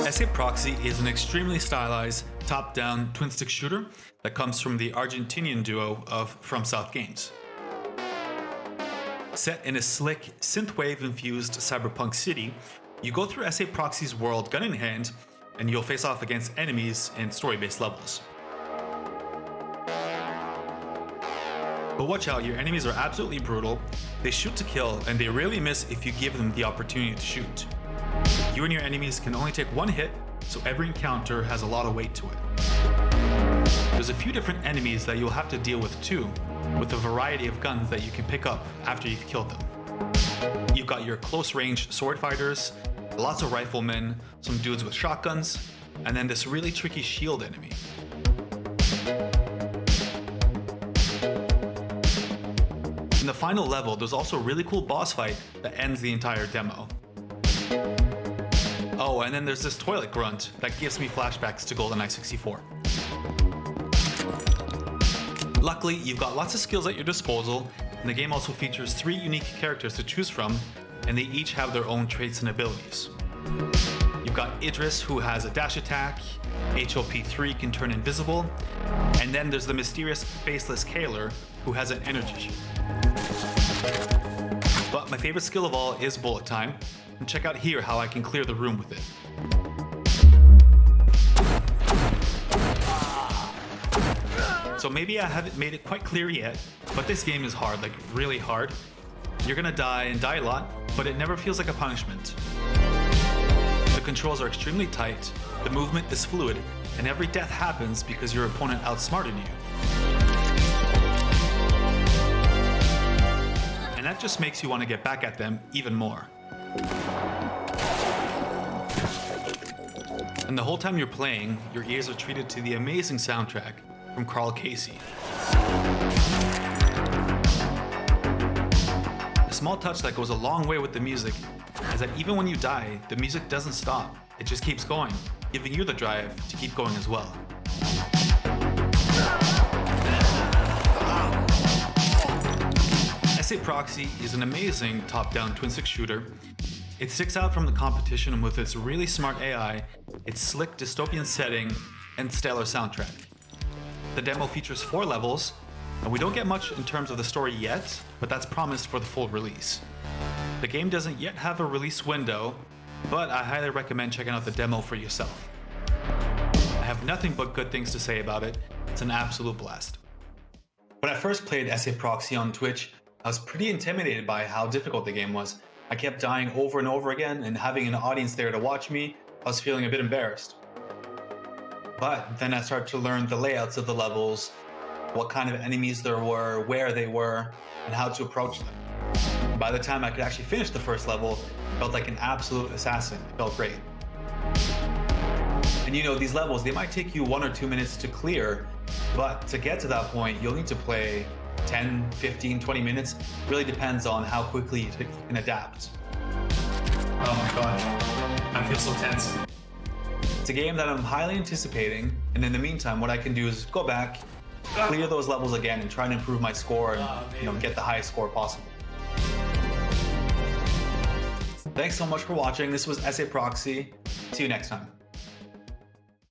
Esse Proxy is an extremely stylized, top-down twin-stick shooter that comes from the Argentinian duo of FromSoft Games. Set in a slick, synthwave-infused cyberpunk city, you go through Esse Proxy's world gun in hand, and you'll face off against enemies in story-based levels. But watch out, your enemies are absolutely brutal, they shoot to kill, and they rarely miss if you give them the opportunity to shoot. You and your enemies can only take one hit, so every encounter has a lot of weight to it. There's a few different enemies that you'll have to deal with too, with a variety of guns that you can pick up after you've killed them. You've got your close-range sword fighters, lots of riflemen, some dudes with shotguns, and then this really tricky shield enemy. In the final level, there's also a really cool boss fight that ends the entire demo. Oh, and then there's this toilet grunt that gives me flashbacks to GoldenEye 64. Luckily, you've got lots of skills at your disposal, and the game also features 3 unique characters to choose from, and they each have their own traits and abilities. You've got Idris, who has a dash attack, HOP3 can turn invisible, and then there's the mysterious faceless Kaler, who has an energy shield. But my favorite skill of all is bullet time, and check out here how I can clear the room with it. So maybe I haven't made it quite clear yet, but this game is hard, like really hard. You're gonna die and die a lot, but it never feels like a punishment. The controls are extremely tight, the movement is fluid, and every death happens because your opponent outsmarted you. And that just makes you want to get back at them even more. And the whole time you're playing, your ears are treated to the amazing soundtrack from Carl Casey. A small touch that goes a long way with the music is that even when you die, the music doesn't stop. It just keeps going, giving you the drive to keep going as well. Esse Proxy is an amazing top-down twin-stick shooter. It sticks out from the competition with its really smart AI, its slick dystopian setting, and stellar soundtrack. The demo features 4 levels, and we don't get much in terms of the story yet, but that's promised for the full release. The game doesn't yet have a release window, but I highly recommend checking out the demo for yourself. I have nothing but good things to say about it. It's an absolute blast. When I first played Esse Proxy on Twitch, I was pretty intimidated by how difficult the game was. I kept dying over and over again, and having an audience there to watch me, I was feeling a bit embarrassed. But then I started to learn the layouts of the levels, what kind of enemies there were, where they were, and how to approach them. By the time I could actually finish the first level, I felt like an absolute assassin. It felt great. And you know, these levels, they might take you 1 or 2 minutes to clear, but to get to that point, you'll need to play 10, 15, 20 minutes. It really depends on how quickly you can adapt. Oh my gosh, I feel so tense. It's a game that I'm highly anticipating, and in the meantime, what I can do is go back, clear those levels again, and try and improve my score and get the highest score possible. Thanks so much for watching. This was Esse Proxy. See you next time.